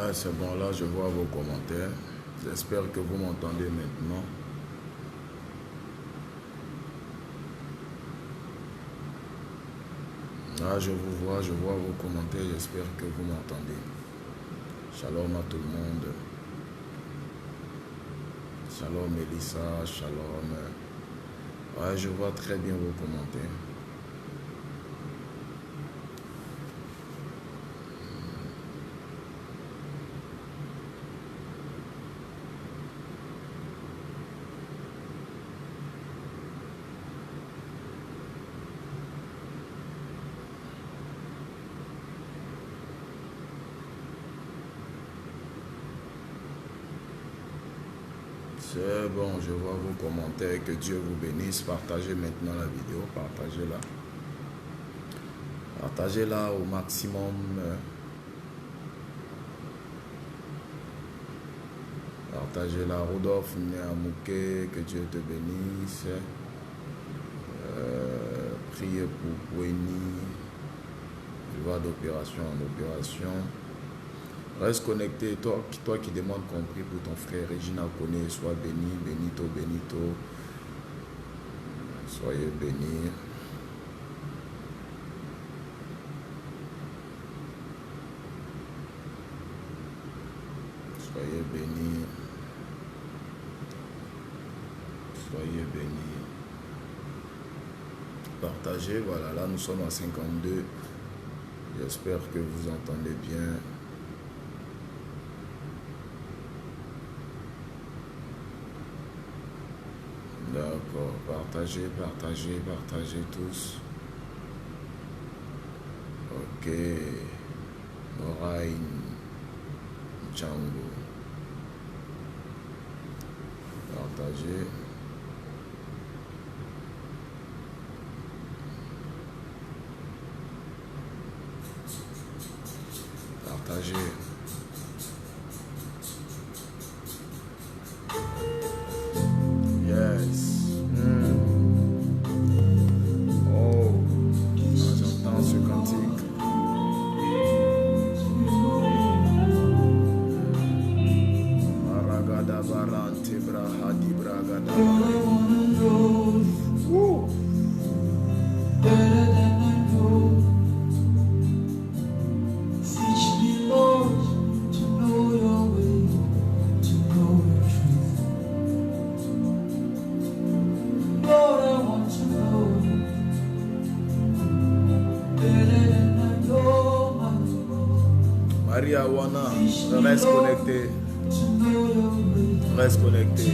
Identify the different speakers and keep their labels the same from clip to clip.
Speaker 1: Ouais, c'est bon, là je vois vos commentaires. J'espère que vous m'entendez maintenant. Là je vous vois, je vois vos commentaires. J'espère que vous m'entendez. Shalom à tout le monde. Shalom Elissa, shalom. Ouais, je vois très bien vos commentaires. C'est bon, je vois vos commentaires. Que Dieu vous bénisse. Partagez maintenant la vidéo. Partagez-la. Partagez-la au maximum. Partagez-la. Rodolphe Néamouké, que Dieu te bénisse. Priez pour Bouéni. Tu vas d'opération en opération. Reste connecté, toi qui demandes compris pour ton frère Regina Koné, sois béni, Benito, Benito. Soyez bénis. Soyez bénis. Soyez bénis. Partagez, voilà, là nous sommes à 52. J'espère que vous entendez bien. D'accord, partagez, partagez, partagez tous. Ok. Moraï Django. Partagez. Partagez. Yes. Oh, j'entends ce cantique. Maragada barante brahadi bragada. Maria Wana, reste connecté. Reste connecté.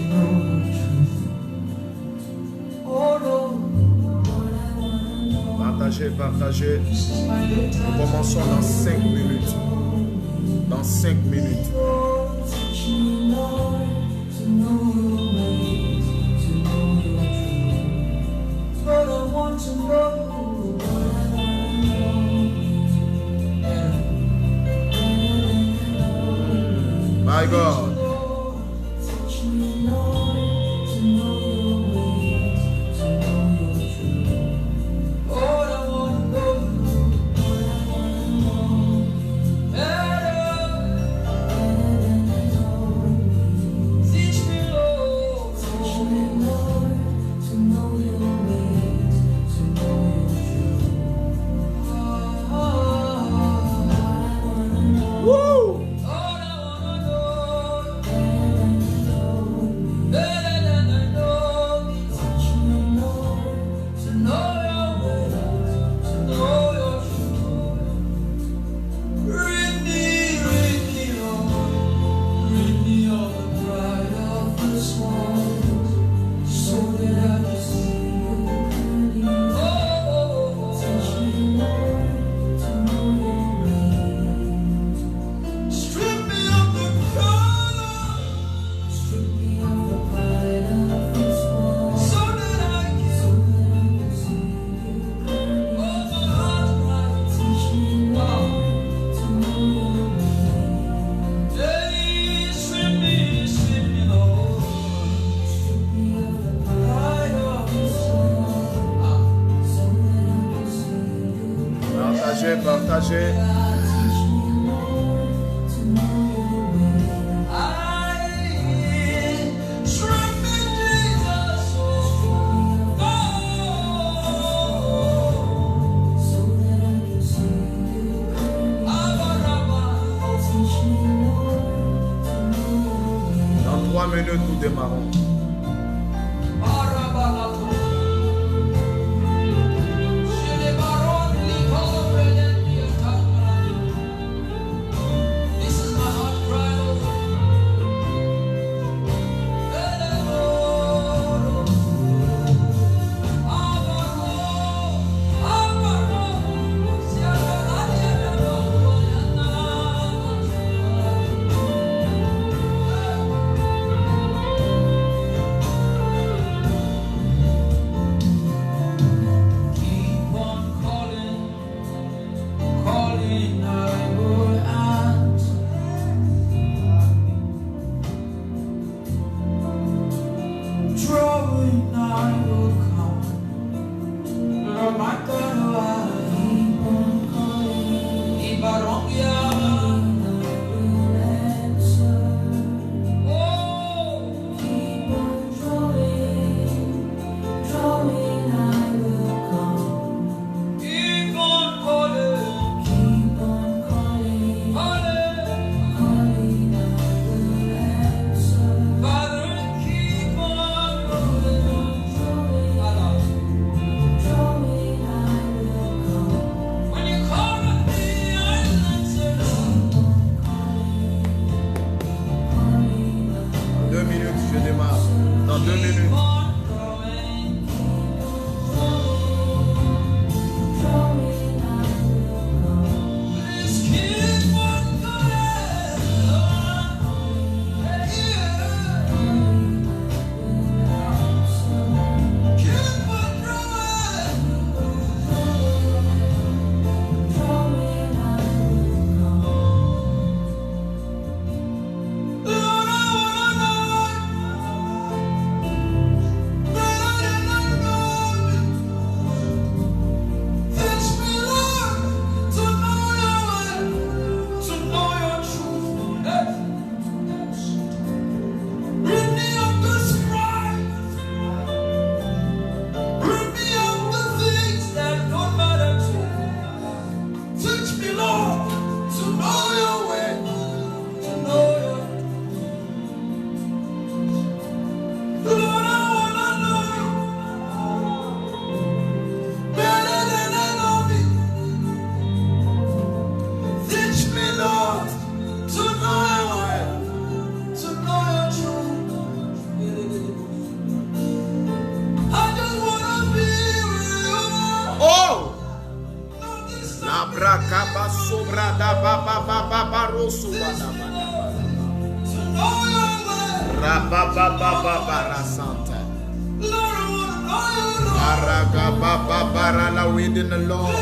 Speaker 1: Partagez, partagez. Nous commençons dans 5 minutes. Dans 5 minutes. My God. Partagez. minutes, nous démarrons. Wind in the Lord.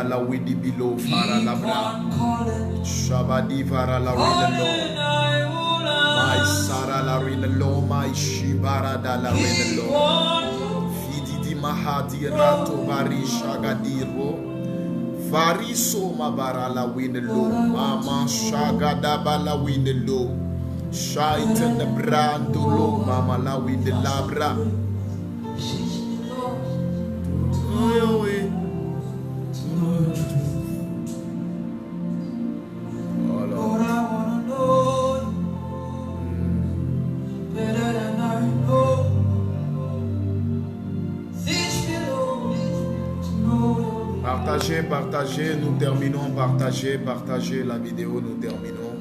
Speaker 1: La widi below fara labra shabadi fara la rina lo my sara la rina lo my shibara da la rina lo fidi di mahadi rato bari shagadiro Variso mabara la winelo, mama shagada bala winelo, shaitan brandolo, mama la winelabra. Partagez, nous terminons, partagez la vidéo, nous terminons.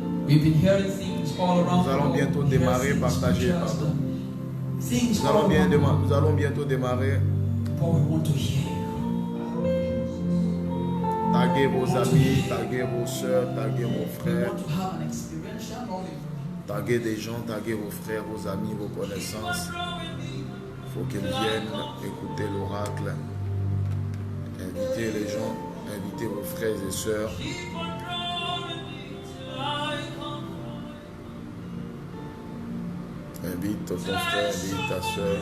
Speaker 1: Nous allons bientôt démarrer, partagez, pardon. Nous allons bientôt démarrer. Taguez vos amis, taguez vos soeurs, taguez vos frères. Taguez des gens, taguez vos frères, vos amis, vos connaissances. Il faut qu'ils viennent écouter l'oracle. Invitez les gens, invitez vos frères et sœurs. Invite ton frère, invite ta sœur.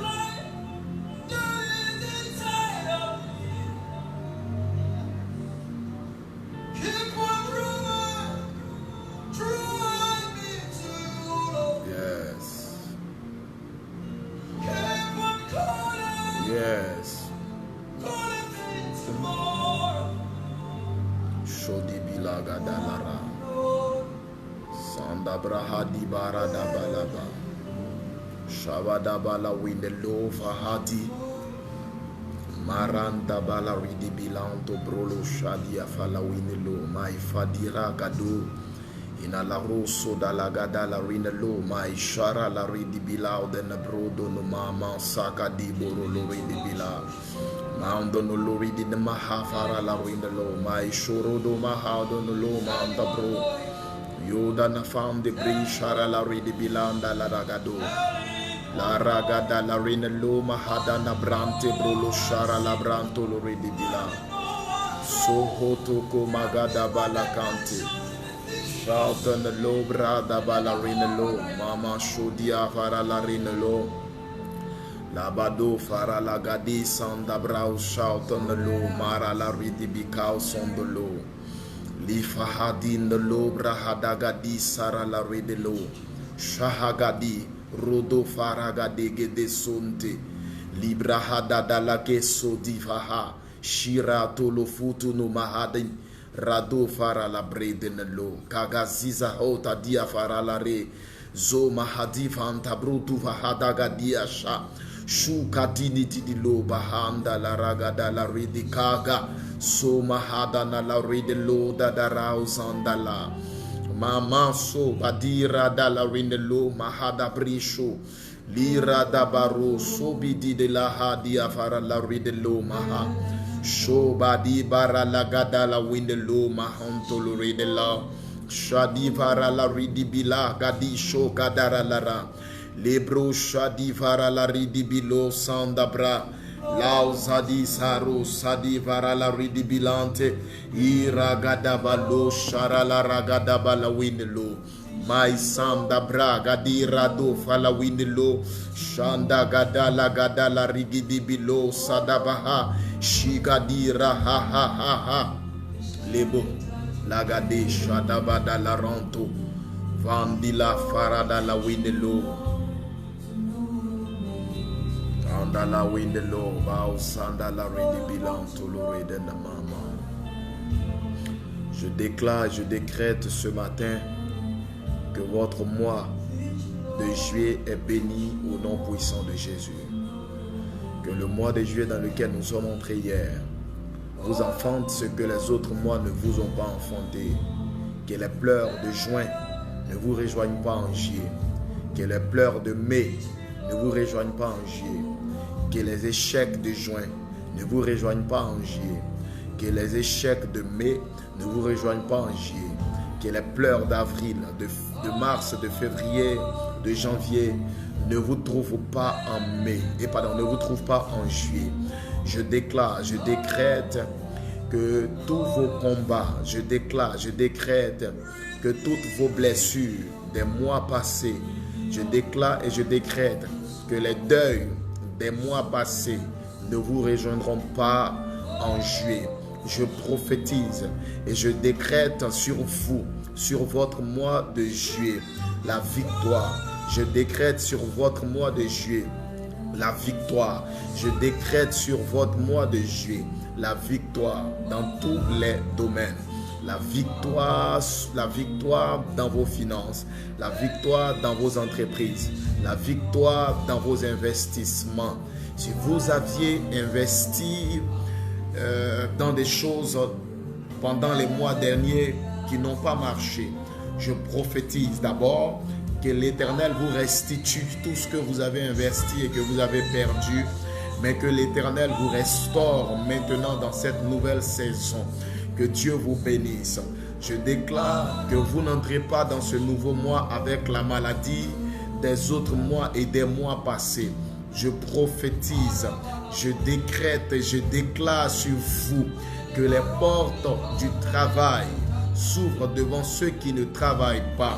Speaker 1: Yes. Yes. Shodi bilaga dalara, sandabraha di barada balaba, shabada bala windelo fahati, maranda bala ridi bilanto brolo shadi afala windelo, mai fadira gado, inala rosso dalla gada la rinelo, mai shara la ridi bilao den brodo no mama saka di borolo ridi bilao. Mando no lori di maha fara la windelo, mai shoro do maha do no lo manda bro. Yoda na fam de bri shara la ridi bilanda la ragado. La ragada la rinelo mahada na brante bro lo shara la branto lo ridi bila. So hoto ko magada bala kante. Shauta na lo brada bala rinelo, mama shodia fara la rinelo. Labado fara la gadi sanda brau shautan de lo mara la ridi bikau son de lo li fahadin de lo brahada gadi sara la ridi lo shahagadi rodo fara gadi gede sonte li brahada dala keso di faha shira tolo futu no mahadin rado fara la brede ne lo kagaziza hota dia fara la re zo mahadi fanta brutu fahada gadi asha Shuka dini di lo bahanda la ragada la ridi kaga so mahada na la ridi lo da da rausandala mama so badira da la ridi lo mahada brisho lira da baro so bidi de la hadi afara la ridi lo maha so badi bara la gada la winde lo mahanto lo ridi la shadi vara la ridi bila gadi sho gadara la ra Lebro shadi vara la ridibilo sandabra lao zadi saro sadi vara la ridibilante iragadaba lo shara la ragadaba la windelo mai sandabra gadira do fala windelo shanda gadala gadala rigidibilo sadabaha shigadira ha ha ha ha lebo lagade shadabada la ronto vandila farada la windelo la windelo bao sanda la ridibilan toloré de la maman. Je déclare, je décrète ce matin que votre mois de juillet est béni au nom puissant de Jésus. Que le mois de juillet dans lequel nous sommes entrés hier vous enfante ce que les autres mois ne vous ont pas enfanté. Que les pleurs de juin ne vous rejoignent pas en juillet. Que les pleurs de mai ne vous rejoignent pas en juillet. Que les échecs de juin ne vous rejoignent pas en juillet. Que les échecs de mai ne vous rejoignent pas en juillet. Que les pleurs d'avril, de mars, de février, de janvier ne vous trouvent pas en mai. Ne vous trouvent pas en juillet. Je déclare, je décrète que tous vos combats, je déclare, je décrète que toutes vos blessures des mois passés, je déclare et je décrète que les deuils des mois passés ne vous rejoindront pas en juillet. je prophétise et je décrète sur vous, sur votre mois de juillet, la victoire. Je décrète sur votre mois de juillet la victoire. Je décrète sur votre mois de juillet la victoire dans tous les domaines. La victoire dans vos finances, la victoire dans vos entreprises, la victoire dans vos investissements. Si vous aviez investi dans des choses pendant les mois derniers qui n'ont pas marché, je prophétise d'abord que l'Éternel vous restitue tout ce que vous avez investi et que vous avez perdu, mais que l'Éternel vous restaure maintenant dans cette nouvelle saison. Que Dieu vous bénisse. Je déclare que vous n'entrez pas dans ce nouveau mois avec la maladie des autres mois et des mois passés. Je prophétise, je décrète et je déclare sur vous que les portes du travail s'ouvrent devant ceux qui ne travaillent pas.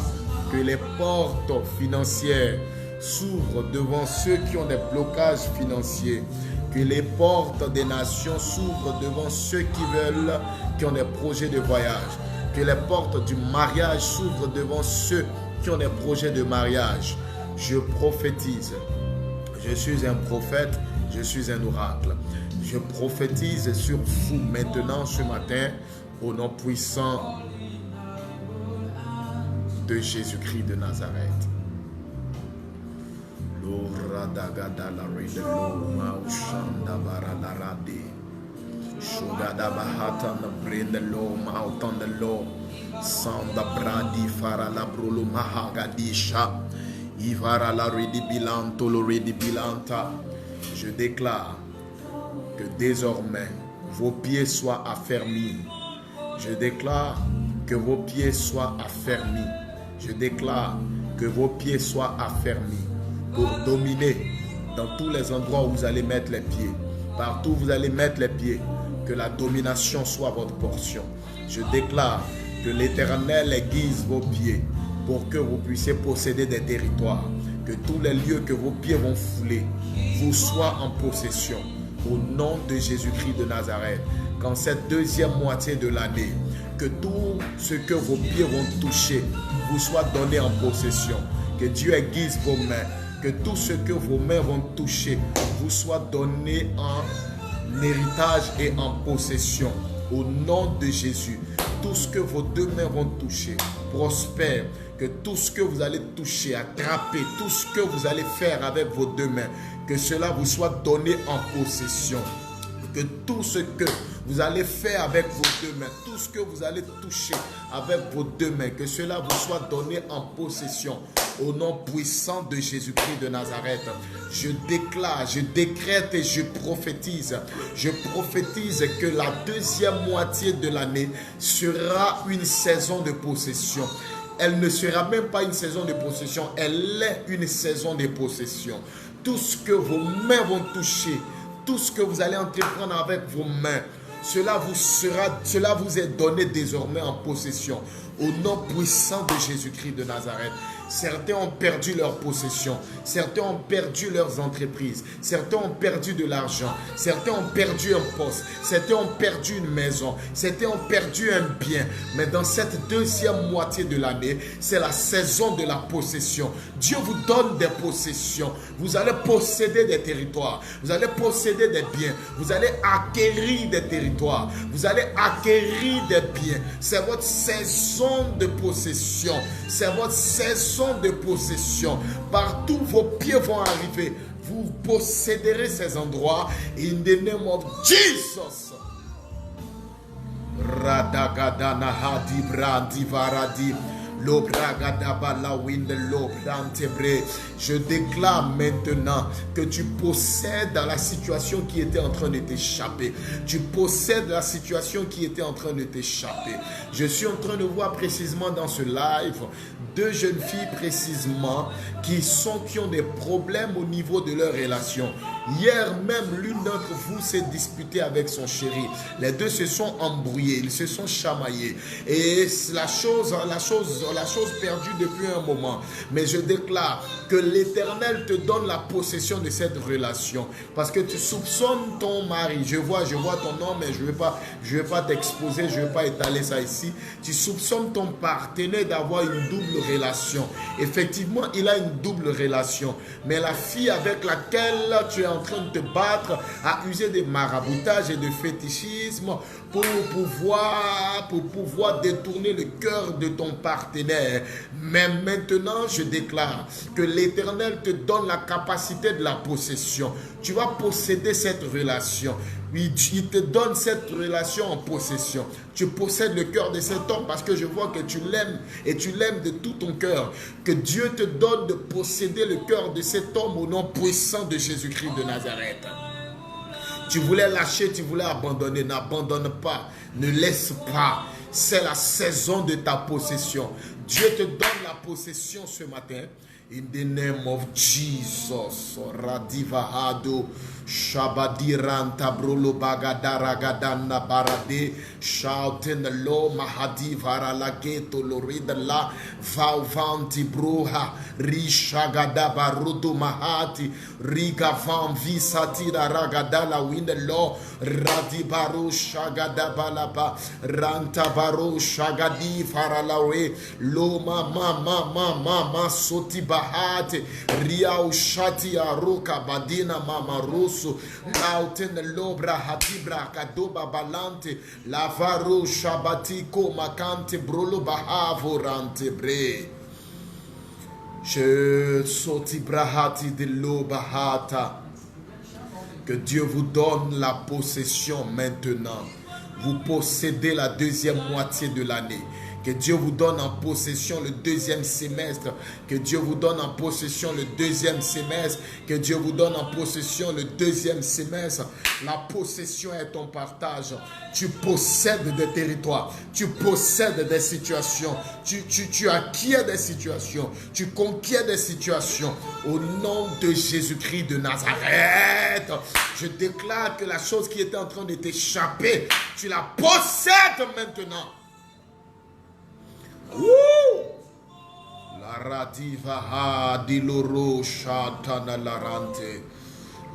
Speaker 1: Que les portes financières s'ouvrent devant ceux qui ont des blocages financiers. Que les portes des nations s'ouvrent devant ceux qui ont des projets de voyage. Que les portes du mariage s'ouvrent devant ceux qui ont des projets de mariage. Je prophétise. Je suis un prophète, je suis un oracle. Je prophétise sur vous maintenant ce matin au nom puissant de Jésus-Christ de Nazareth. Je déclare que désormais vos pieds soient affermis. Je déclare que vos pieds soient affermis. Je déclare que vos pieds soient affermis pour dominer dans tous les endroits où vous allez mettre les pieds. Partout où vous allez mettre les pieds, que la domination soit votre portion. Je déclare que l'Éternel aiguise vos pieds pour que vous puissiez posséder des territoires. Que tous les lieux que vos pieds vont fouler vous soient en possession. Au nom de Jésus-Christ de Nazareth, qu'en cette deuxième moitié de l'année, que tout ce que vos pieds vont toucher vous soit donné en possession. Que Dieu aiguise vos mains. Que tout ce que vos mains vont toucher vous soit donné en héritage et en possession. Au nom de Jésus, tout ce que vos deux mains vont toucher prospère. Que tout ce que vous allez toucher, attraper, tout ce que vous allez faire avec vos deux mains, que cela vous soit donné en possession. Que tout ce que vous allez faire avec vos deux mains, tout ce que vous allez toucher avec vos deux mains, que cela vous soit donné en possession. Au nom puissant de Jésus-Christ de Nazareth, je déclare, je décrète et je prophétise. Je prophétise que la deuxième moitié de l'année sera une saison de possession. Elle ne sera même pas une saison de possession, elle est une saison de possession. Tout ce que vos mains vont toucher, tout ce que vous allez entreprendre avec vos mains, cela vous est donné désormais en possession. Au nom puissant de Jésus-Christ de Nazareth. Certains ont perdu leur possession. Certains ont perdu leurs entreprises. Certains ont perdu de l'argent. Certains ont perdu un poste. Certains ont perdu une maison. Certains ont perdu un bien. Mais dans cette deuxième moitié de l'année, c'est la saison de la possession. Dieu vous donne des possessions. Vous allez posséder des territoires. Vous allez posséder des biens. Vous allez acquérir des territoires. Vous allez acquérir des biens. C'est votre saison de possession. C'est votre saison de possession. Partout vos pieds vont arriver, vous posséderez ces endroits. In the name of Jesus. Radagadana hadi brandi varadi. Je déclare maintenant que tu possèdes la situation qui était en train de t'échapper. Tu possèdes la situation qui était en train de t'échapper. Je suis en train de voir précisément dans ce live deux jeunes filles précisément qui ont des problèmes au niveau de leur relation. Hier même, l'une d'entre vous s'est disputée avec son chéri. Les deux se sont embrouillés, ils se sont chamaillés. Et la chose la chose perdue depuis un moment. Mais je déclare que l'Éternel te donne la possession de cette relation. Parce que tu soupçonnes ton mari. Je vois ton nom, mais je ne vais pas t'exposer, je ne vais pas étaler ça ici. Tu soupçonnes ton partenaire d'avoir une double relation. Effectivement, il a une double relation. Mais la fille avec laquelle tu es en train de te battre a usé de maraboutage et de fétichisme pour pouvoir détourner le cœur de ton partenaire. Mais maintenant, je déclare que l'Éternel te donne la capacité de la possession. Tu vas posséder cette relation. Il te donne cette relation en possession. Tu possèdes le cœur de cet homme parce que je vois que tu l'aimes et tu l'aimes de tout ton cœur. Que Dieu te donne de posséder le cœur de cet homme au nom puissant de Jésus-Christ de Nazareth. Tu voulais lâcher, tu voulais abandonner. N'abandonne pas, ne laisse pas. C'est la saison de ta possession. Dieu te donne la possession ce matin. In the name of Jesus, Radivahado, Shabadiranta Brolo Bagadara Gadana Barade, shout in the Lord Mahadivara Lageto Loridala, Vauvanti Bruha, Rishagada Baruto Mahati, Riga Van Visatira Ragadala Windelo, Radibaru Shagada Balaba, Ranta Baru Shagadi Faralawe, Loma Mama Sotiba. Bahate Riau Shati Aruka Badina Mama Rusu Lauten Lobra Hatibra Kadoba Balante Lavaru Shabatiko Makante Brolo Bahavo Rante Bre Je Soti Brahati de Lobahata. Que Dieu vous donne la possession maintenant. Vous possédez la deuxième moitié de l'année. Que Dieu vous donne en possession le deuxième semestre. Que Dieu vous donne en possession le deuxième semestre. Que Dieu vous donne en possession le deuxième semestre. La possession est ton partage. Tu possèdes des territoires. Tu possèdes des situations. Tu acquiers des situations. Tu conquiers des situations. Au nom de Jésus-Christ de Nazareth, je déclare que la chose qui était en train de t'échapper, tu la possèdes maintenant. La radiva ha di loro shatana larante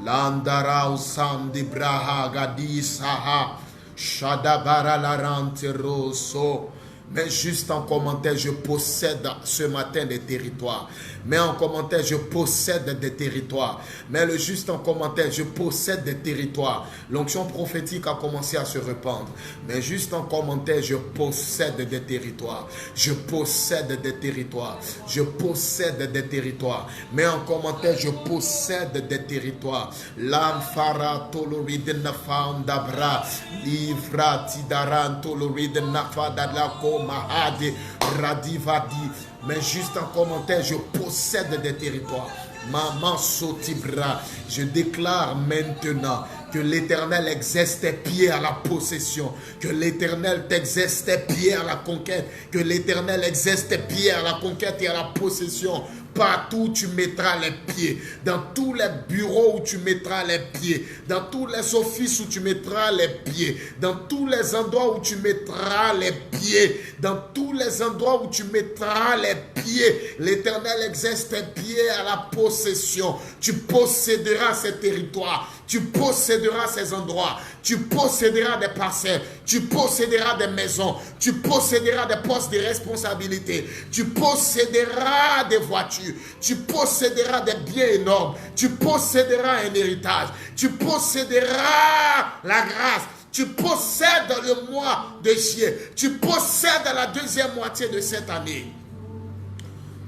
Speaker 1: landara usandi braha gadisaha shadabara larante rosso. Mais juste en commentaire, je possède ce matin des territoires. Mais en commentaire, je possède des territoires. Mais le juste en commentaire, je possède des territoires. L'onction prophétique a commencé à se répandre. Mais juste en commentaire, je possède des territoires. Je possède des territoires. Je possède des territoires. Mais en commentaire, je possède des territoires. L'amfara toloride nafandabra. Livra tidaran toloride nafadalako. Mahade Radivadi. Mais juste en commentaire, je possède des territoires. Maman Sotibra. Je déclare maintenant que l'Éternel exerce tes pieds à la possession. Que l'Éternel t'exerce tes pieds à la conquête. Que l'Éternel exerce tes pieds à la conquête et à la possession. Partout où tu mettras les pieds, dans tous les bureaux où tu mettras les pieds, dans tous les offices où tu mettras les pieds, dans tous les endroits où tu mettras les pieds, dans tous les endroits où tu mettras les pieds, l'Éternel exerce tes pieds à la possession. Tu posséderas ces territoires, tu posséderas ces endroits, tu posséderas des parcelles, tu posséderas des maisons, tu posséderas des postes de responsabilité, tu posséderas des voitures, tu posséderas des biens énormes, tu posséderas un héritage, tu posséderas la grâce, tu possèdes le mois de juillet, tu possèdes la deuxième moitié de cette année.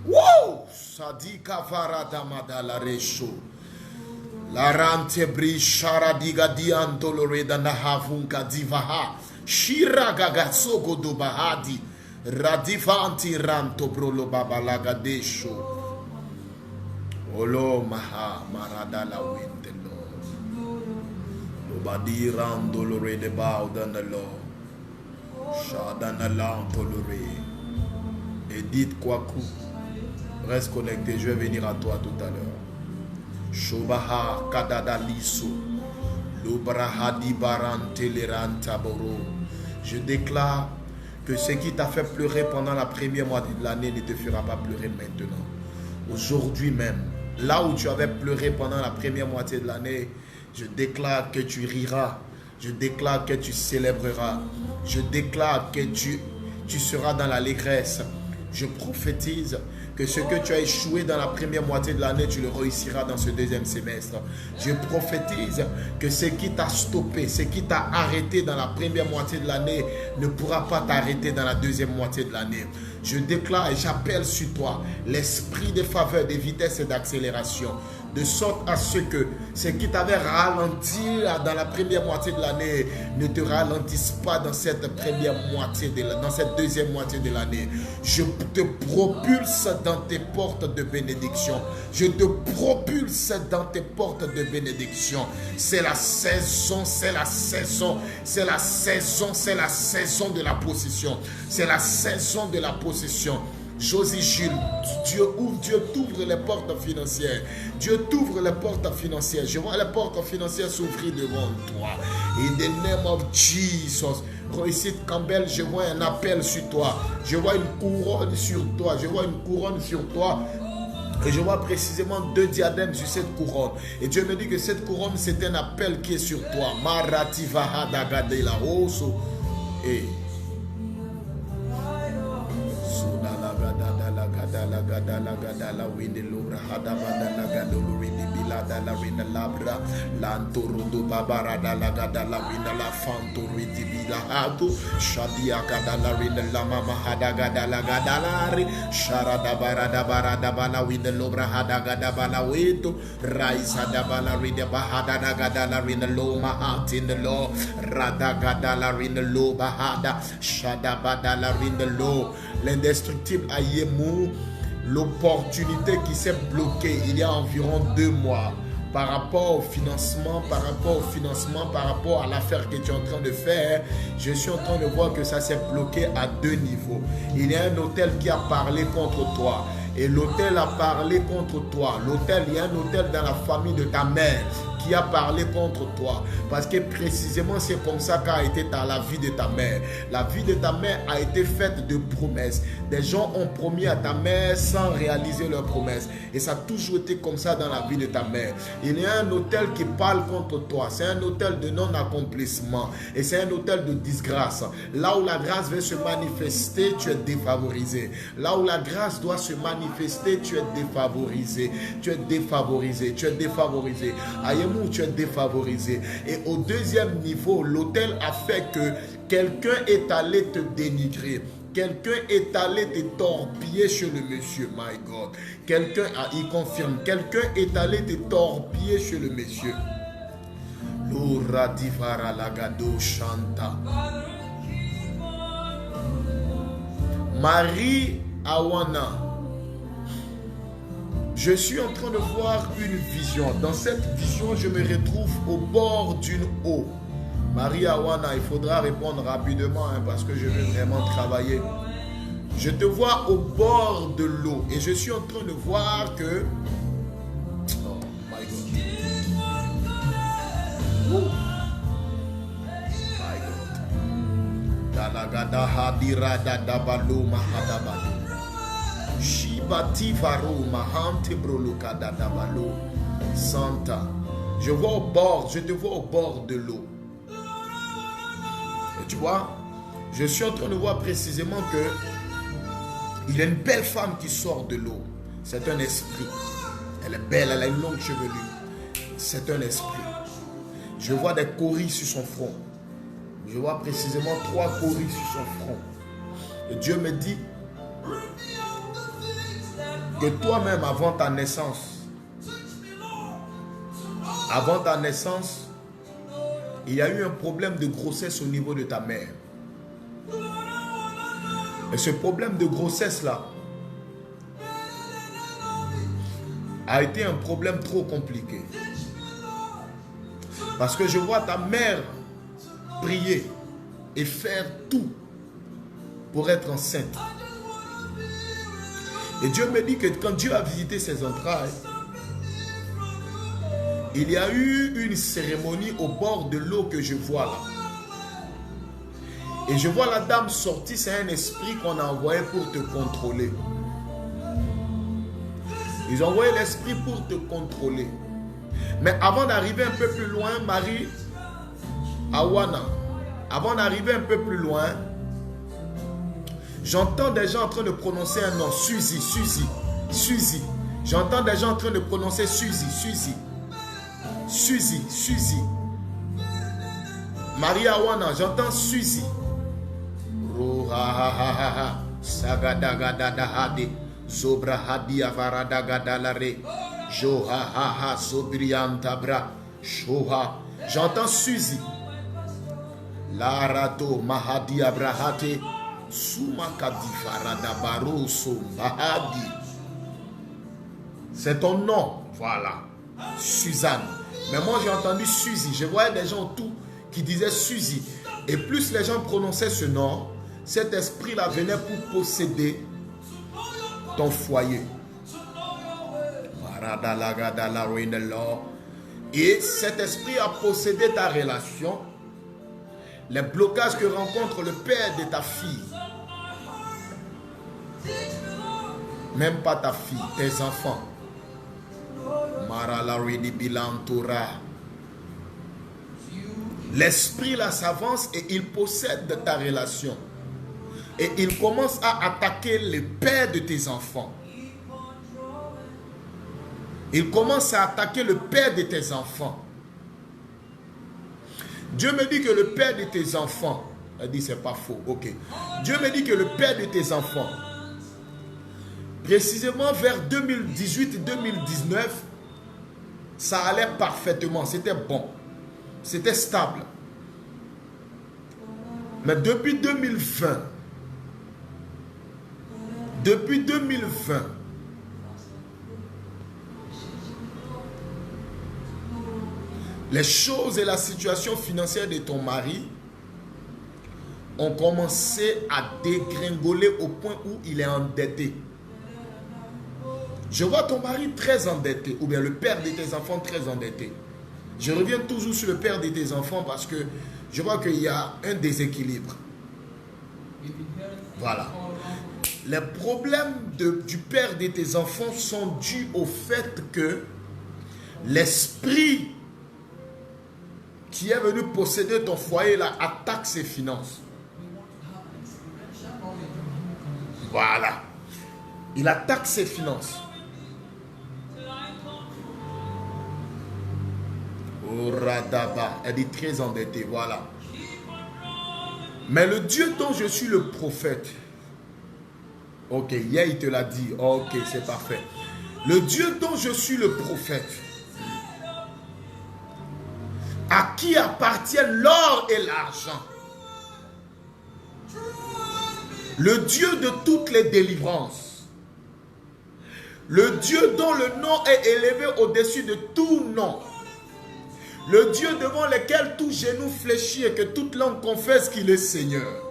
Speaker 1: Wow! Sadika Varadamada la Recho. La rante brishara diga diantolore da nahavunka divaha. Shira gagatsogo do bahadi. Radivanti ranto brolo babalaga desho. Olo maha marada la wintelo. Lobadi randolore de baudana Shadana lantolore. Edith Kwaku. Reste connecté, je vais venir à toi tout à l'heure. Shobaha kadada liso. Lobrahadi barante leranta boro. Je déclare que ce qui t'a fait pleurer pendant la première moitié de l'année ne te fera pas pleurer maintenant. Aujourd'hui même, là où tu avais pleuré pendant la première moitié de l'année, je déclare que tu riras. Je déclare que tu célébreras. Je déclare que tu seras dans l'allégresse. Je prophétise que ce que tu as échoué dans la première moitié de l'année, tu le réussiras dans ce deuxième semestre. Je prophétise que ce qui t'a stoppé, ce qui t'a arrêté dans la première moitié de l'année ne pourra pas t'arrêter dans la deuxième moitié de l'année. Je déclare et j'appelle sur toi l'esprit de faveur, de vitesse et d'accélération, de sorte à ce que ce qui t'avait ralenti dans la première moitié de l'année ne te ralentisse pas dans cette dans cette deuxième moitié de l'année. Je te propulse dans tes portes de bénédiction. Je te propulse dans tes portes de bénédiction. C'est la saison, c'est la saison, c'est la saison, c'est la saison de la possession. C'est la saison de la possession. Josie Jules, Dieu t'ouvre les portes financières. Dieu t'ouvre les portes financières. Je vois les portes financières s'ouvrir devant toi. In the name of Jesus. Réussite Campbell, je vois un appel sur toi. Je vois une couronne sur toi. Je vois une couronne sur toi. Et je vois précisément 2 diadèmes sur cette couronne. Et Dieu me dit que cette couronne, c'est un appel qui est sur toi. Marati Vahadagadela Oso. Et la gadala winde lobra hada badala gadolo winde bilada la winde labra lantoro do babara da la gadala winde la fanto winde bilahado shadia gadala winde la mama hada gadala gadalari sharada barada bala winde lobra hada gadabala weto raisa da bala winde bahada da gadala winde loma atin the law rada gadala winde lo bahada shada badala winde lo l'indestructible Ayemu. L'opportunité qui s'est bloquée il y a environ 2 mois par rapport au financement, par rapport à l'affaire que tu es en train de faire, je suis en train de voir que ça s'est bloqué à 2 niveaux. Il y a un hôtel qui a parlé contre toi. Et l'hôtel a parlé contre toi. Il y a un hôtel dans la famille de ta mère qui a parlé contre toi. Parce que précisément c'est comme ça qu'a été la vie de ta mère. La vie de ta mère a été faite de promesses. Des gens ont promis à ta mère sans réaliser leurs promesses. Et ça a toujours été comme ça dans la vie de ta mère. Il y a un hôtel qui parle contre toi. C'est un hôtel de non-accomplissement. Et c'est un hôtel de disgrâce. Là où la grâce veut se manifester, tu es défavorisé. Là où la grâce doit se manifester, tu es défavorisé. Tu es défavorisé. Tu es défavorisé. Ayemu, tu es défavorisé. Et au 2e niveau, l'hôtel a fait que quelqu'un est allé te dénigrer. Quelqu'un est allé te torpiller chez le monsieur. My God. Quelqu'un, il confirme, quelqu'un est allé te torpiller chez le monsieur. Lura divara lagado chanta. Marie Awana. Je suis en train de voir une vision. Dans cette vision, je me retrouve au bord d'une eau. Marie Awana, il faudra répondre rapidement parce que je veux vraiment travailler. Je te vois au bord de l'eau et je suis en train de voir que... Oh my God. My God. Dalagada hadira dadabalo mahadabalo. Shibati varo mahante broluka dadabalo. Santa. Je te vois au bord de l'eau. Et tu vois, je suis en train de voir précisément que il y a une belle femme qui sort de l'eau. C'est un esprit. Elle est belle, elle a une longue chevelure. C'est un esprit. Je vois des coris sur son front. Je vois précisément 3 coris sur son front. Et Dieu me dit que toi-même, avant ta naissance, il y a eu un problème de grossesse au niveau de ta mère. Et ce problème de grossesse-là a été un problème trop compliqué. Parce que je vois ta mère prier et faire tout pour être enceinte. Et Dieu me dit que quand Dieu a visité ses entrailles, il y a eu une cérémonie au bord de l'eau que je vois là. Et je vois la dame sortir, c'est un esprit qu'on a envoyé pour te contrôler. Ils ont envoyé l'esprit pour te contrôler. Mais avant d'arriver un peu plus loin, Marie Awana, avant d'arriver un peu plus loin, j'entends des gens en train de prononcer un nom. Suzy, Suzy, Suzy. J'entends des gens en train de prononcer Suzy, Suzy. Suzy, Suzy. Marie Awana, j'entends Suzy. Roha Sagadagadadahade. Zobra Hadi Avaradagadalare. Joha Haha Sobriantabra. Shoha. J'entends Suzy. Larato Mahadi Abrahate. Sumakadi Faradabaro Sombahadi. C'est ton nom. Voilà. Suzanne. Mais moi j'ai entendu Suzy. Je voyais des gens autour qui disaient Suzy. Et plus les gens prononçaient ce nom, cet esprit-là venait pour posséder ton foyer. Et cet esprit a possédé ta relation. Les blocages que rencontre le père de ta fille. Même pas ta fille, tes enfants. L'esprit là s'avance et il possède ta relation. Et il commence à attaquer le père de tes enfants. Il commence à attaquer le père de tes enfants. Dieu me dit que le père de tes enfants, elle dit c'est pas faux, ok. Dieu me dit que le père de tes enfants, précisément vers 2018-2019, ça allait parfaitement, c'était bon, c'était stable. Mais depuis 2020, les choses et la situation financière de ton mari ont commencé à dégringoler au point où il est endetté. Je vois ton mari très endetté, ou bien le père de tes enfants très endetté. Je reviens toujours sur le père de tes enfants parce que je vois qu'il y a un déséquilibre. Voilà. Les problèmes du père de tes enfants sont dus au fait que l'esprit qui est venu posséder ton foyer là attaque ses finances. Voilà. Il attaque ses finances. Oradaba. Elle est très endettée. Voilà. Mais le Dieu dont je suis le prophète. Ok, hier il te l'a dit. Ok, c'est parfait. Le Dieu dont je suis le prophète, à qui appartiennent l'or et l'argent, le Dieu de toutes les délivrances, le Dieu dont le nom est élevé au-dessus de tout nom, le Dieu devant lequel tout genou fléchit et que toute langue confesse qu'il est Seigneur.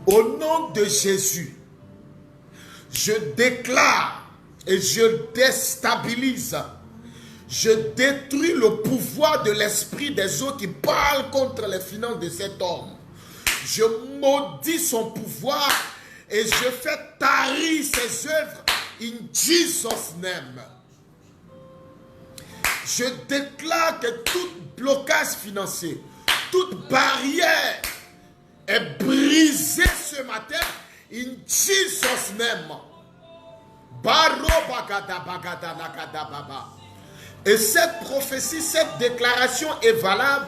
Speaker 1: Au nom de Jésus, je déclare et je déstabilise, je détruis le pouvoir de l'esprit des eaux qui parle contre les finances de cet homme. Je maudis son pouvoir et je fais tarir ses œuvres in Jesus' name. Je déclare que tout blocage financier, toute barrière est brisée ce matin in Jesus' name. Et cette prophétie, cette déclaration est valable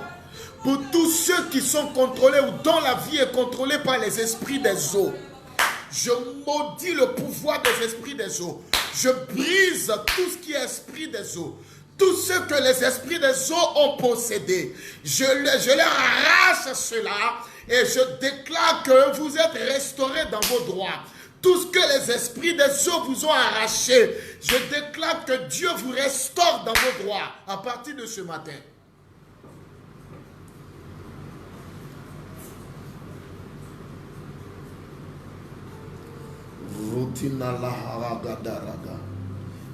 Speaker 1: pour tous ceux qui sont contrôlés ou dont la vie est contrôlée par les esprits des eaux. Je maudis le pouvoir des esprits des eaux. Je brise tout ce qui est esprit des eaux. Tout ce que les esprits des eaux ont possédé. Je leur arrache cela et je déclare que vous êtes restaurés dans vos droits. Tout ce que les esprits des eaux vous ont arraché, je déclare que Dieu vous restaure dans vos droits à partir de ce matin.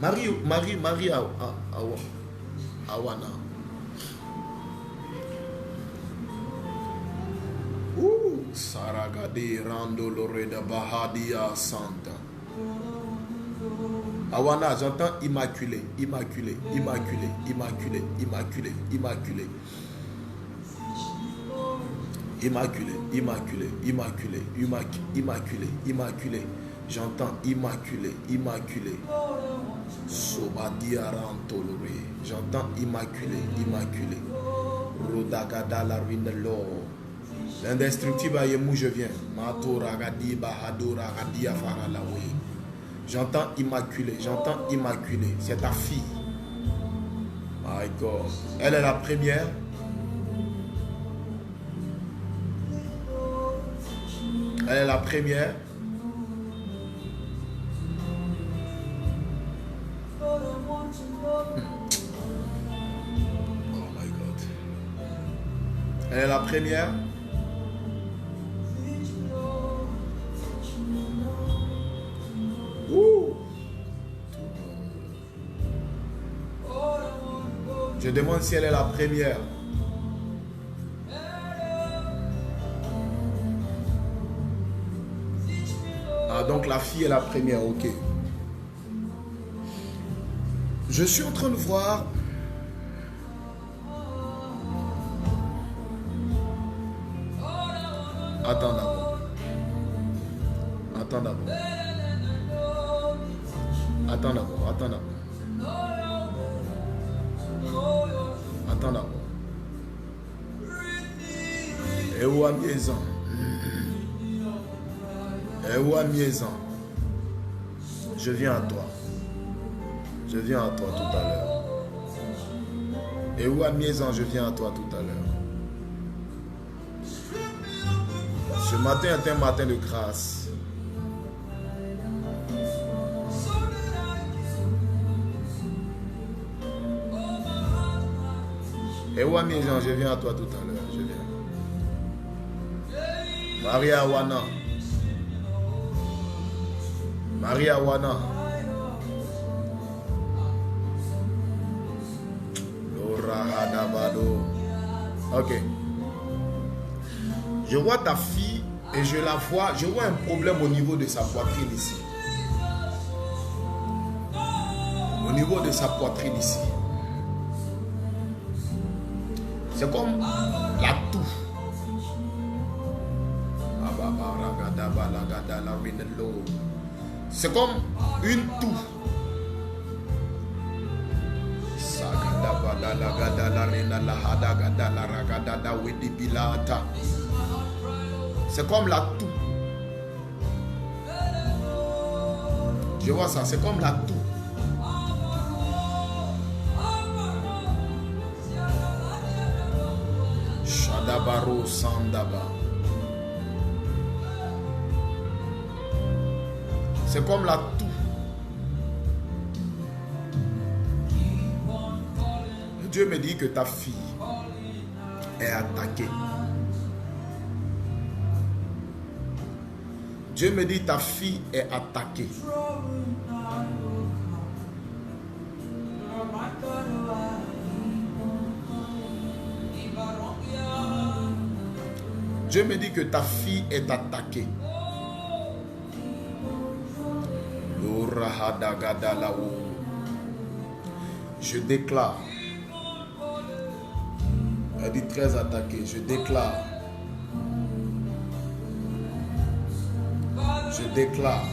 Speaker 1: Marie Awana. Saragade Rando Loreda Bahadia Santa. Awana, j'entends immaculé, immaculé, immaculé, immaculé, immaculé, immaculé. Immaculé, immaculé, immaculé, immaculé, immaculé. J'entends immaculé, immaculé. Sobadia Rantolore. J'entends immaculé, immaculé. Rodagada la ruine de l'or. L'indestructible Ayemou, je viens. Mato Ragadi Bahado Ragadi Afaralawe. J'entends immaculé, j'entends immaculé. C'est ta fille. My God. Elle est la première. Elle est la première. Oh my God. Elle est la première. Ouh. Je demande si elle est la première. Ah, donc la fille est la première, ok. Je suis en train de voir. Attends d'abord. Attends d'abord. Attends d'abord. Attends d'abord. Attends d'abord. Et où a maison? Et où a maison? Je viens à toi. Je viens à toi tout à l'heure. Et où a maison? Je viens à toi tout à l'heure. Ce matin est un matin de grâce. Et où a maison? Je viens à toi tout à l'heure. Je viens. Maria Wana. Maria Wana. Laura Hadabado. Ok. Je vois ta fille et je la vois. Je vois un problème au niveau de sa poitrine ici. Au niveau de sa poitrine ici. C'est comme la toux. C'est comme une toux. C'est comme la toux. Je vois ça, c'est comme la toux. Shadabaro Sandaba. C'est comme la toux. Dieu me dit que ta fille est attaquée. Dieu me dit ta fille est attaquée. Dieu me dit que ta fille est attaquée. Je déclare. Elle dit très attaquée. Je déclare. Je déclare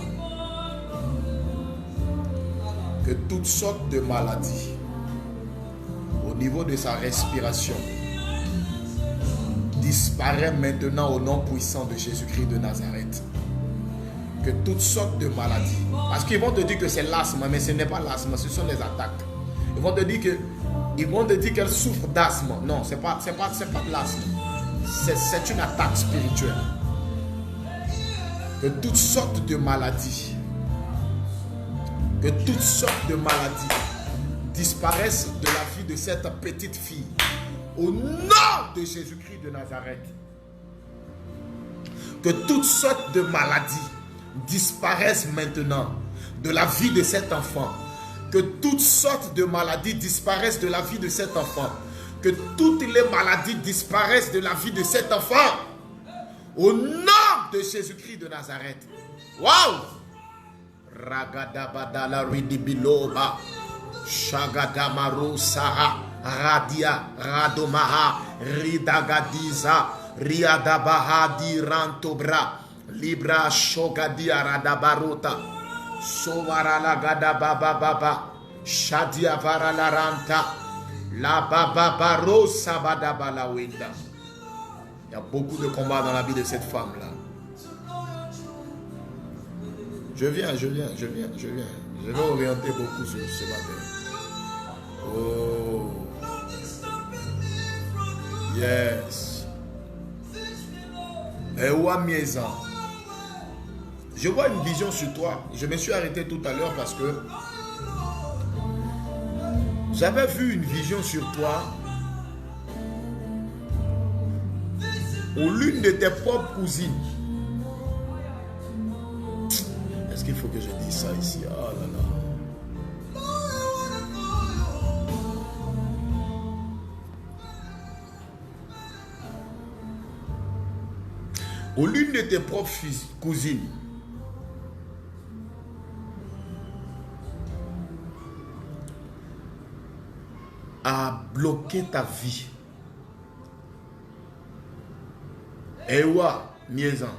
Speaker 1: que toutes sortes de maladies au niveau de sa respiration disparaissent maintenant au nom puissant de Jésus-Christ de Nazareth. Que toutes sortes de maladies, parce qu'ils vont te dire que c'est l'asthme, mais ce n'est pas l'asthme, ce sont les attaques. Ils vont te dire qu'elle souffre d'asthme. Non, c'est pas de l'asthme. C'est une attaque spirituelle. Que toutes sortes de maladies, disparaissent de la vie de cette petite fille. Au nom de Jésus-Christ de Nazareth. Que toutes sortes de maladies disparaissent maintenant de la vie de cet enfant. Que toutes sortes de maladies disparaissent de la vie de cet enfant. Que toutes les maladies disparaissent de la vie de cet enfant. Au nom de Jésus-Christ de Nazareth. Waouh! Ragadabadala ridibiloba. Shagadamaru saha. Radia radomaha. Ridagadiza. Riadabaha dirantobra. Libra shogadia radabarota. Sovarala gadabababa. Shadia varala ranta. La bababaro sabadabala winda. Il y a beaucoup de combats dans la vie de cette femme-là. Je viens. Je vais orienter beaucoup sur ce matin. Oh. Yes. Ewa Miezan. Je vois une vision sur toi. Je me suis arrêté tout à l'heure parce que j'avais vu une vision sur toi ou l'une de tes propres cousines. Est-ce qu'il faut que je dise ça ici? Oh là là. Ou l'une de tes propres cousines. A bloqué ta vie. Ewa Miezan.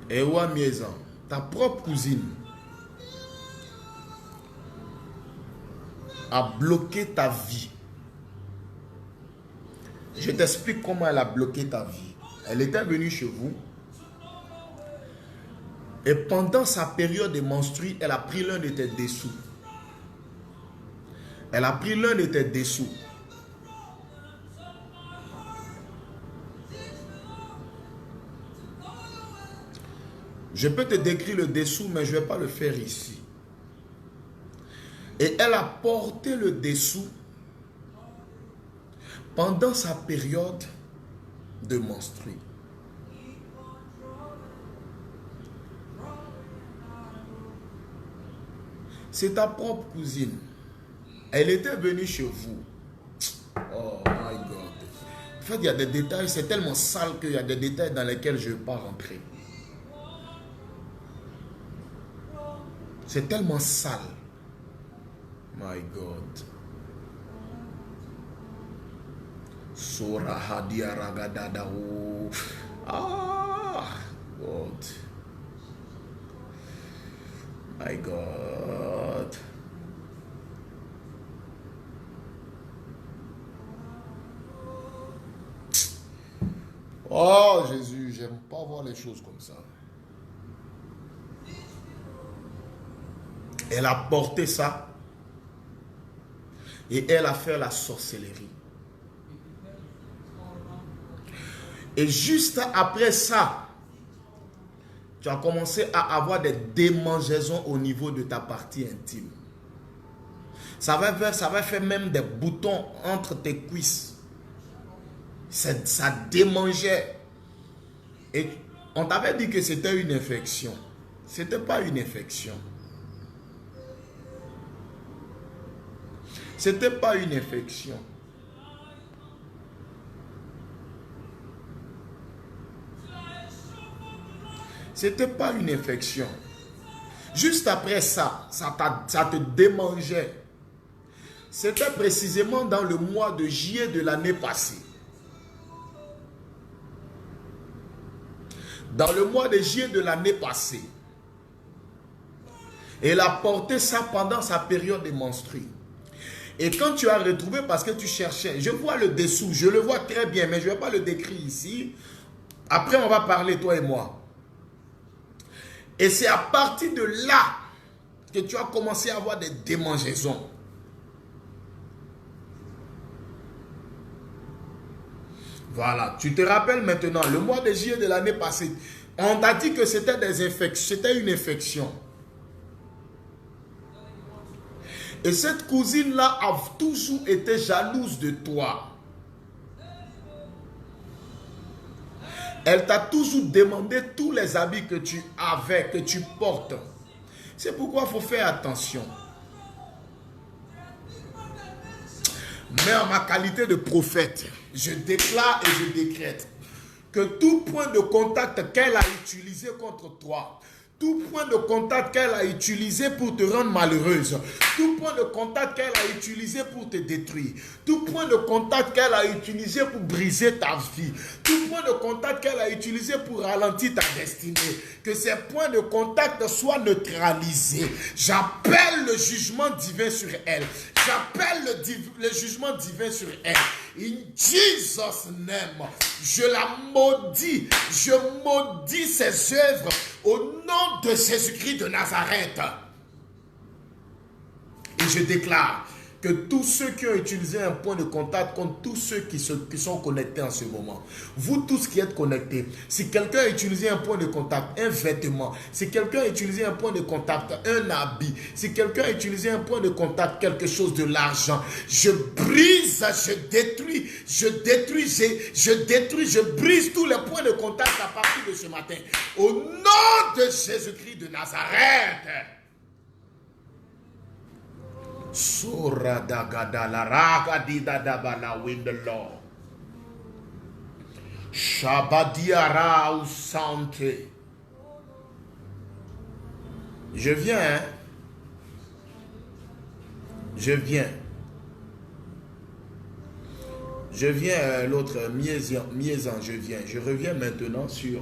Speaker 1: Ewa Miezan, ta propre cousine a bloqué ta vie. Je t'explique comment elle a bloqué ta vie. Elle était venue chez vous. Et pendant sa période de menstrue, elle a pris l'un de tes dessous. Elle a pris l'un de tes dessous. Je peux te décrire le dessous, mais je ne vais pas le faire ici. Et elle a porté le dessous pendant sa période de menstrue. C'est ta propre cousine. Elle était venue chez vous. Oh my God. En fait, il y a des détails, c'est tellement sale qu'il y a des détails dans lesquels je ne vais pas rentrer. C'est tellement sale. My God. Sora hadia ragadada. Ah, God. My God. Oh Jésus, j'aime pas voir les choses comme ça. Elle a porté ça et elle a fait la sorcellerie. Et juste après ça, tu as commencé à avoir des démangeaisons au niveau de ta partie intime. Ça va faire même des boutons entre tes cuisses. Ça démangeait. Et on t'avait dit que c'était une infection. Ce n'était pas une infection. C'était pas une infection. C'était pas une infection. Juste après ça, ça te démangeait. C'était précisément dans le mois de juillet de l'année passée. Dans le mois de juillet de l'année passée. Elle a porté ça pendant sa période de menstrue. Et quand tu as retrouvé, parce que tu cherchais, je vois le dessous, je le vois très bien, mais je ne vais pas le décrire ici. Après, on va parler, toi et moi. Et c'est à partir de là que tu as commencé à avoir des démangeaisons. Voilà, tu te rappelles maintenant, le mois de juillet de l'année passée, on t'a dit que c'était des infections, c'était une infection. Et cette cousine-là a toujours été jalouse de toi. Elle t'a toujours demandé tous les habits que tu avais, que tu portes. C'est pourquoi il faut faire attention. Mais en ma qualité de prophète, je déclare et je décrète que tout point de contact qu'elle a utilisé contre toi, tout point de contact qu'elle a utilisé pour te rendre malheureuse, tout point de contact qu'elle a utilisé pour te détruire, tout point de contact qu'elle a utilisé pour briser ta vie, tout point de contact qu'elle a utilisé pour ralentir ta destinée, que ces points de contact soient neutralisés. J'appelle le jugement divin sur elle. J'appelle le jugement divin sur elle. In Jesus' name, je la maudis. Je maudis ses œuvres au nom de Jésus-Christ de Nazareth. Et je déclare que tous ceux qui ont utilisé un point de contact contre tous ceux qui sont connectés en ce moment, vous tous qui êtes connectés, si quelqu'un a utilisé un point de contact, un vêtement, si quelqu'un a utilisé un point de contact, un habit, si quelqu'un a utilisé un point de contact, quelque chose de l'argent, je brise, je détruis, je brise tous les points de contact à partir de ce matin. Au nom de Jésus-Christ de Nazareth. Sura da gada la raga di da da ba la wind the law. Shabadiara ou santé. Je viens, hein? Je viens. Je viens, l'autre, Miezan, je viens. Je reviens maintenant sur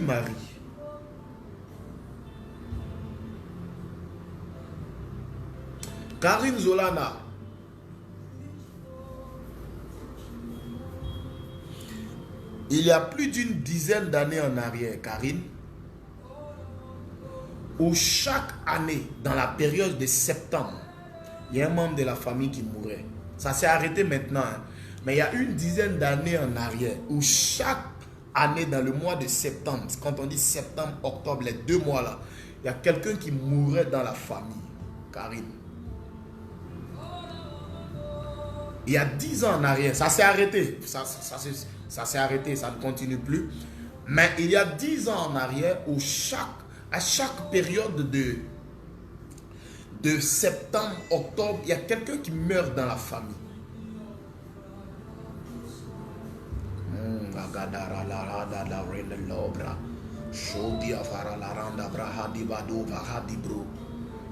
Speaker 1: Marie. Karine Zolana. Il y a plus d'une dizaine d'années en arrière, Karine, où chaque année, dans la période de septembre, il y a un membre de la famille qui mourait. Ça s'est arrêté maintenant, hein. Mais il y a une dizaine d'années en arrière, où chaque année, dans le mois de septembre, quand on dit septembre, octobre, les 2 mois là, il y a quelqu'un qui mourait dans la famille, Karine. Il y a 10 ans en arrière, ça s'est arrêté. Ça s'est arrêté, ça ne continue plus. Mais il y a 10 ans en arrière, où à chaque période de septembre, octobre, il y a quelqu'un qui meurt dans la famille.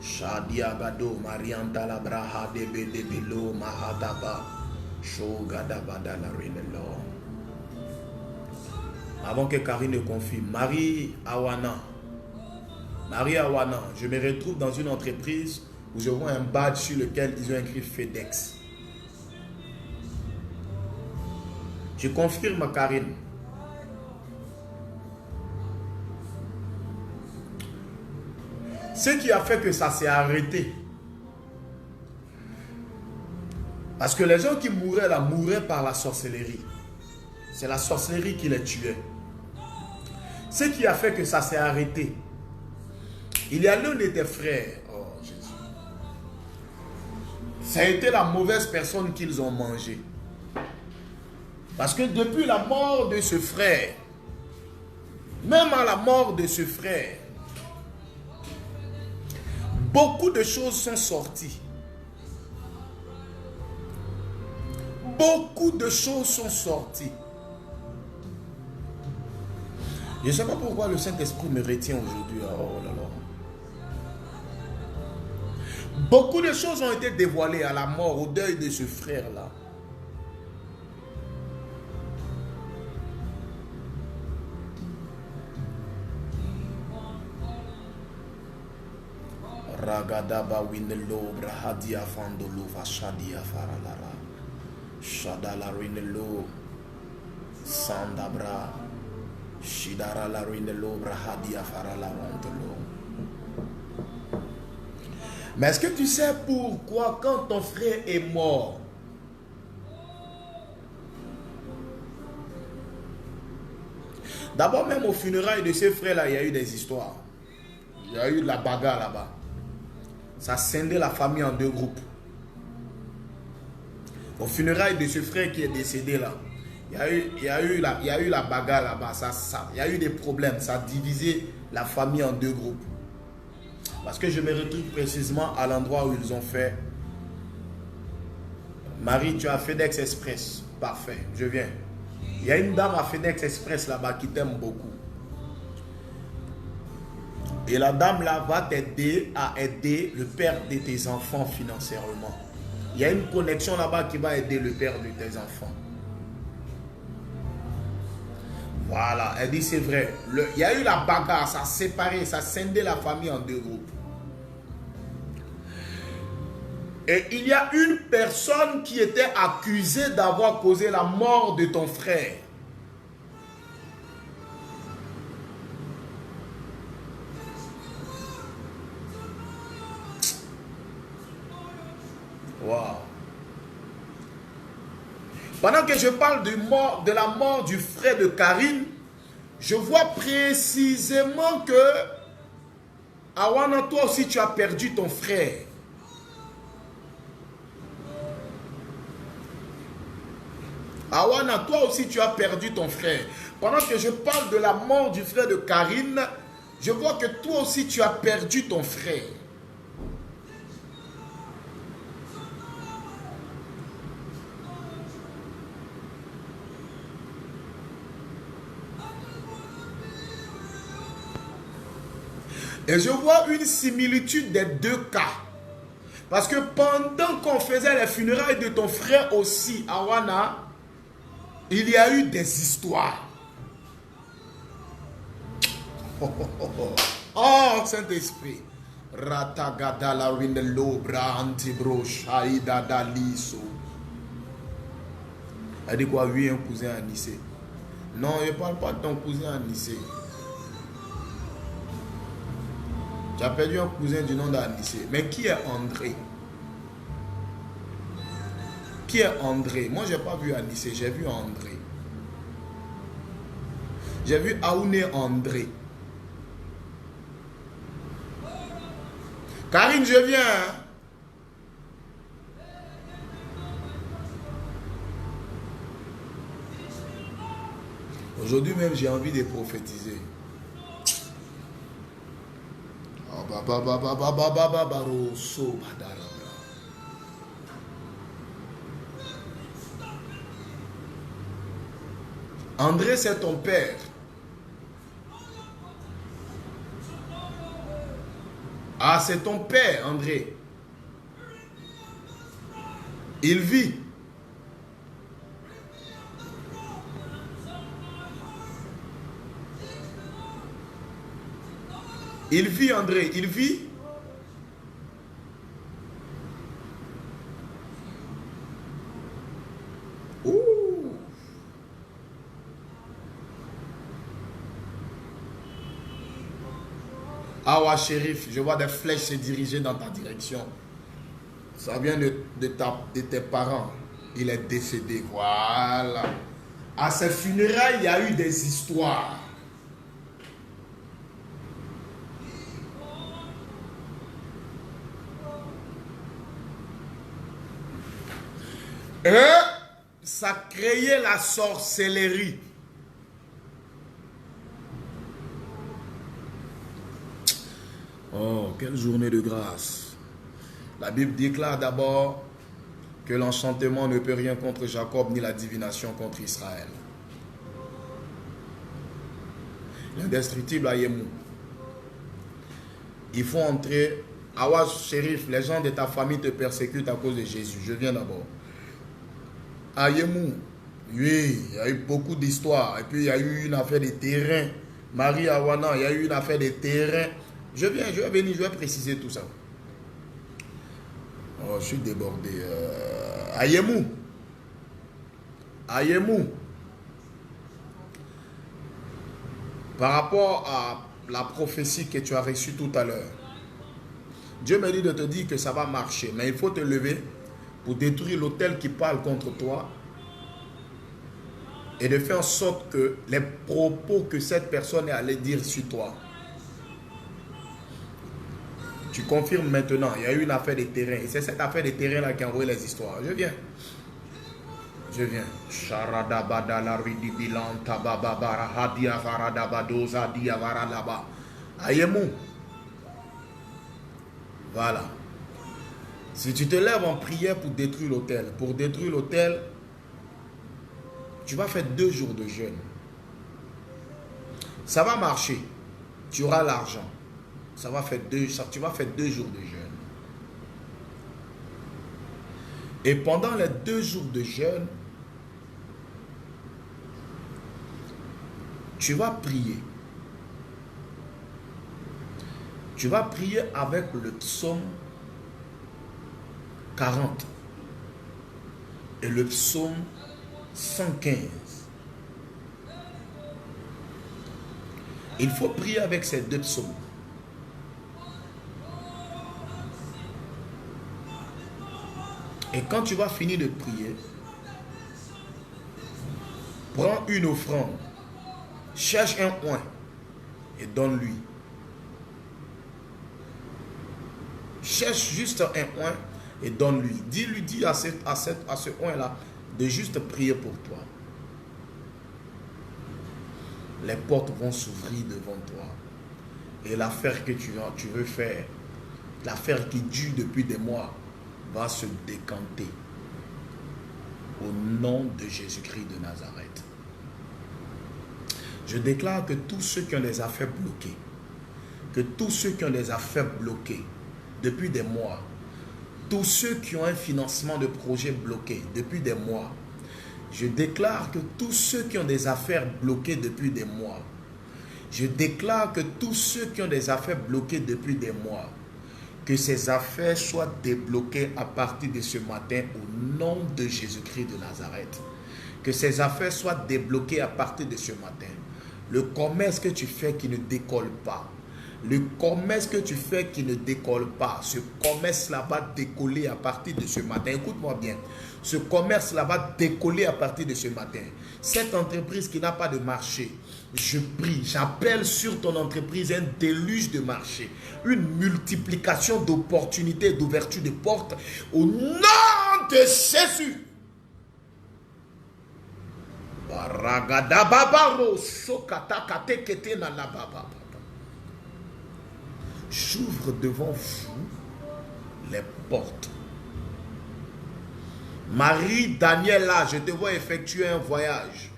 Speaker 1: Shadia Gado, Marianta la Braha de Bedebilo, Mahadaba, Shogadabada la Renelo. Avant que Karine ne confirme, Marie Awana, je me retrouve dans une entreprise où je vois un badge sur lequel ils ont écrit FedEx. Je confirme, Karine. Ce qui a fait que ça s'est arrêté. Parce que les gens qui mouraient là, mouraient par la sorcellerie. C'est la sorcellerie qui les tuait. Ce qui a fait que ça s'est arrêté. Il y a l'un de tes frères. Oh Jésus. Ça a été la mauvaise personne qu'ils ont mangé. Parce que depuis la mort de ce frère, même à la mort de ce frère, beaucoup de choses sont sorties. Beaucoup de choses sont sorties. Je ne sais pas pourquoi le Saint-Esprit me retient aujourd'hui. Oh là là. Beaucoup de choses ont été dévoilées à la mort, au deuil de ce frère-là. Ragadaba winelo brahadia fandolo vashadia faralara shadala rinelo sandabra shidara la rinelo brahadia farala rantelo. Mais est-ce que tu sais pourquoi quand ton frère est mort, d'abord même au funérailles de ce frère là, il y a eu des histoires, il y a eu de la bagarre là-bas. Ça a scindé la famille en 2 groupes. Au funérailles de ce frère qui est décédé là, il y a eu la bagarre là-bas. Il y a eu des problèmes. Ça a divisé la famille en 2 groupes. Parce que je me retrouve précisément à l'endroit où ils ont fait
Speaker 2: Marie, tu as FedEx Express. Parfait, je viens. Il y a une dame à FedEx Express là-bas qui t'aime beaucoup. Et la dame là va t'aider à aider le père de tes enfants financièrement. Il y a une connexion là-bas qui va aider le père de tes enfants. Voilà, elle dit c'est vrai. Il y a eu la bagarre, ça a séparé, ça a scindé la famille en deux groupes. Et il y a une personne qui était accusée d'avoir causé la mort de ton frère. Wow. Pendant que je parle de la mort du frère de Karine, je vois précisément que Awana, toi aussi tu as perdu ton frère. Awana, toi aussi tu as perdu ton frère. Pendant que je parle de la mort du frère de Karine, je vois que toi aussi tu as perdu ton frère. Et je vois une similitude des deux cas. Parce que pendant qu'on faisait les funérailles de ton frère aussi, Awana, il y a eu des histoires. Oh, Saint-Esprit. Ratagadala Rindelobra Antibro Shaida Daliso. Elle dit quoi? Oui, un cousin à Nice. Non, je ne parle pas de ton cousin à Nice. Tu as perdu un cousin du nom d'Anissé. Mais qui est André? Qui est André? Moi, je n'ai pas vu Anissé, j'ai vu André. J'ai vu Aouné André. Karine, je viens. Aujourd'hui même, j'ai envie de prophétiser. André, c'est ton père. Ah, c'est ton père, André. Il vit. Il vit, André, il vit. Ouh. Ah ouais, shérif, je vois des flèches se diriger dans ta direction. Ça vient de tes parents. Il est décédé, voilà. À ses funérailles, il y a eu des histoires. Et ça créait la sorcellerie. Oh, quelle journée de grâce. La Bible déclare d'abord que l'enchantement ne peut rien contre Jacob ni la divination contre Israël. L'indestructible Ayemou. Il faut entrer. Awa, shérif, les gens de ta famille te persécutent à cause de Jésus. Je viens d'abord. Ayemou, oui, il y a eu beaucoup d'histoires. Et puis il y a eu une affaire de terrain. Marie Awana, il y a eu une affaire de terrain. Je viens, je vais venir, je vais préciser tout ça. Oh, je suis débordé. Ayemou. Ayemou. Par rapport à la prophétie que tu as reçue tout à l'heure, Dieu m'a dit de te dire que ça va marcher. Mais il faut te lever pour détruire l'autel qui parle contre toi et de faire en sorte que les propos que cette personne est allée dire sur toi, tu confirmes maintenant. Il y a eu une affaire de terrain. Et c'est cette affaire de terrain là qui a envoyé les histoires. Je viens. Je viens. Ayemou. Voilà. Si tu te lèves en prière pour détruire l'autel, tu vas faire 2 jours de jeûne. Ça va marcher. Tu auras l'argent. Tu vas faire 2 jours de jeûne. Et pendant les 2 jours de jeûne, tu vas prier. Tu vas prier avec le psaume 40 et le psaume 115. Il faut prier avec ces 2 psaumes. Et quand tu vas finir de prier, prends une offrande, cherche un oint et donne-lui. Cherche juste un oint et donne-lui. Dis à ce oint-là de juste prier pour toi. Les portes vont s'ouvrir devant toi. Et l'affaire que tu veux faire, l'affaire qui dure depuis des mois, va se décanter. Au nom de Jésus-Christ de Nazareth. Je déclare que tous ceux qui ont des affaires bloquées, depuis des mois, tous ceux qui ont un financement de projet bloqué depuis des mois, je déclare que tous ceux qui ont des affaires bloquées depuis des mois, je déclare que tous ceux qui ont des affaires bloquées depuis des mois, que ces affaires soient débloquées à partir de ce matin au nom de Jésus-Christ de Nazareth. Que ces affaires soient débloquées à partir de ce matin. Le commerce que tu fais qui ne décolle pas, le commerce que tu fais qui ne décolle pas, ce commerce-là va décoller à partir de ce matin. Écoute-moi bien. Ce commerce-là va décoller à partir de ce matin. Cette entreprise qui n'a pas de marché, je prie, j'appelle sur ton entreprise un déluge de marché, une multiplication d'opportunités, d'ouverture de portes au nom de Jésus. J'ouvre devant vous les portes. Marie Daniela, je te vois effectuer un voyage.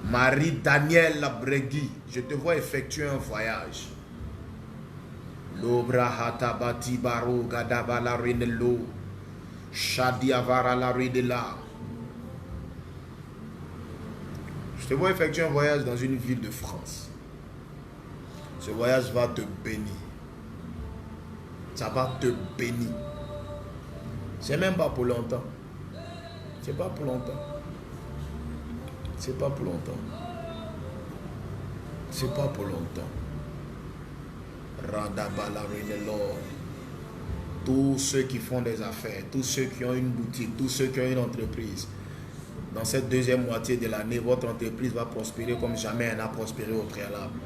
Speaker 2: Marie Daniela Bregui, je te vois effectuer un voyage. Lobra hatabati baro gadabala rinelo shadiavara la ridela. Je te vois effectuer un voyage dans une ville de France. Ce voyage va te bénir. Ça va te bénir. C'est même pas pour longtemps. C'est pas pour longtemps. C'est pas pour longtemps. C'est pas pour longtemps. Tous ceux qui font des affaires, tous ceux qui ont une boutique, tous ceux qui ont une entreprise, dans cette deuxième moitié de l'année, votre entreprise va prospérer comme jamais elle n'a prospéré au préalable.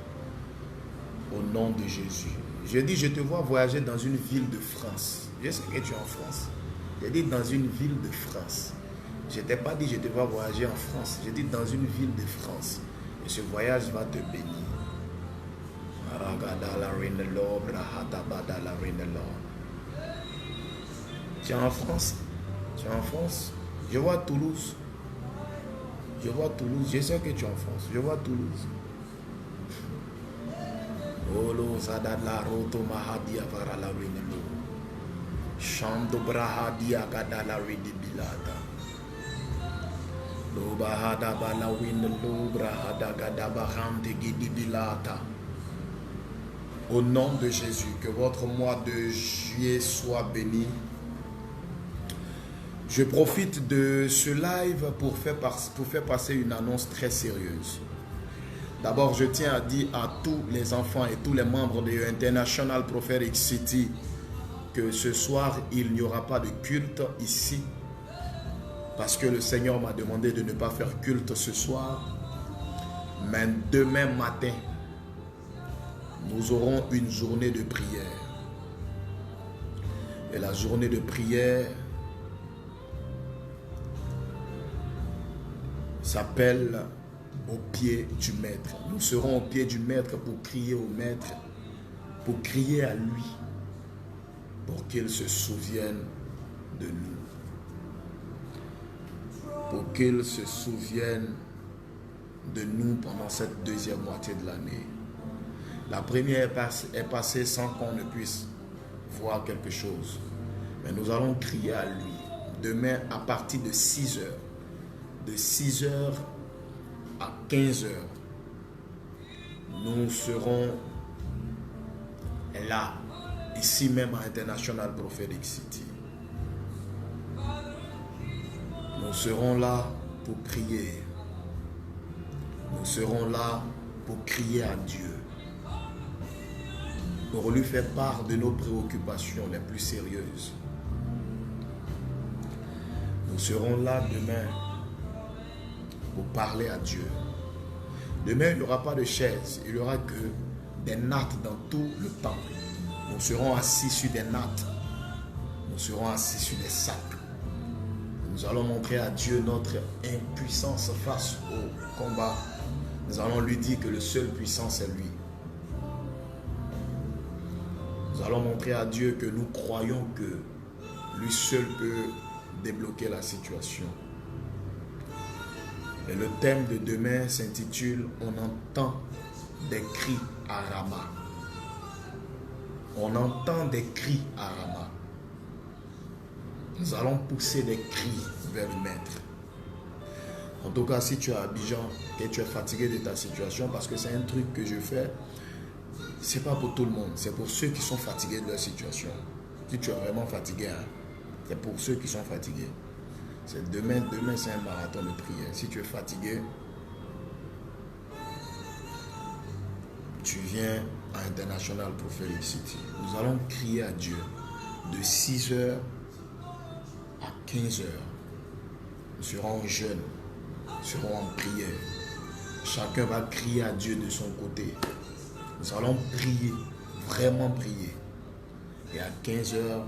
Speaker 2: Au nom de Jésus. Je dis, je te vois voyager dans une ville de France. Je sais que tu es en France. Je dis dans une ville de France. Je ne t'ai pas dit je te vois voyager en France. Je dis dans une ville de France. Et ce voyage va te bénir. Tu es en France? Tu es en France? Je vois Toulouse. Je vois Toulouse. Je sais que tu es en France. Je vois Toulouse. Olo zadala roto mahadia vara la rinelo. Shando brahadia gadala ridi bilada. Lo bahada bala winelo brahada gadaba ramde gidi bilata. Au nom de Jésus, que votre mois de juillet soit béni. Je profite de ce live pour faire passer une annonce très sérieuse. D'abord, je tiens à dire à tous les enfants et tous les membres de International Prophetic City que ce soir, il n'y aura pas de culte ici. Parce que le Seigneur m'a demandé de ne pas faire culte ce soir. Mais demain matin, nous aurons une journée de prière. Et la journée de prière s'appelle au pied du Maître. Nous serons au pied du Maître pour crier au Maître, pour crier à lui, pour qu'il se souvienne de nous. Pour qu'il se souvienne de nous pendant cette deuxième moitié de l'année. La première est passée sans qu'on ne puisse voir quelque chose. Mais nous allons crier à lui. Demain, à partir de 6 heures, de 6 heures à 15 heures, nous serons là, ici même à International Prophetic City. Nous serons là pour prier. Nous serons là pour crier à Dieu. Pour lui faire part de nos préoccupations les plus sérieuses. Nous serons là demain pour parler à Dieu. Demain, il n'y aura pas de chaise, il n'y aura que des nattes dans tout le temple. Nous serons assis sur des nattes. Nous serons assis sur des sacs. Nous allons montrer à Dieu notre impuissance face au combat. Nous allons lui dire que le seul puissant, c'est lui. Nous allons montrer à Dieu que nous croyons que lui seul peut débloquer la situation. Et le thème de demain s'intitule « On entend des cris à Rama ». On entend des cris à Rama. Nous allons pousser des cris vers le Maître. En tout cas, si tu es à Abidjan et tu es fatigué de ta situation, parce que c'est un truc que je fais, c'est pas pour tout le monde, c'est pour ceux qui sont fatigués de leur situation. Si tu es vraiment fatigué, hein, c'est pour ceux qui sont fatigués. C'est demain c'est un marathon de prière. Si tu es fatigué, tu viens à International Prophetic City. Nous allons crier à Dieu de 6 heures à 15 heures. Nous serons en jeûne, nous serons en prière. Chacun va crier à Dieu de son côté. Nous allons prier, vraiment prier. Et à 15 heures,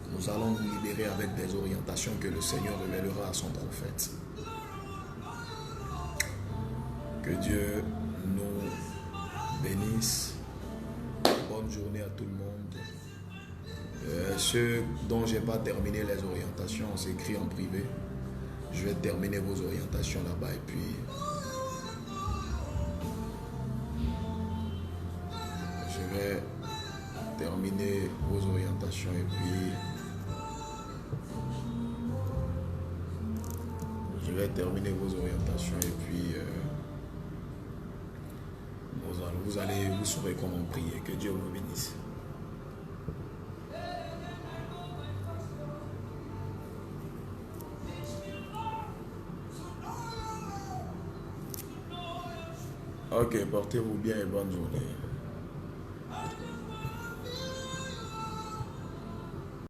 Speaker 2: nous allons nous libérer avec des orientations que le Seigneur révélera à son prophète. Que Dieu nous bénisse. Bonne journée à tout le monde. Ceux dont je n'ai pas terminé les orientations, on s'écrit en privé. Je vais terminer vos orientations là-bas et puis je vais terminer vos orientations et puis vous saurez comment prier. Que Dieu vous bénisse. Ok, portez-vous bien et bonne journée.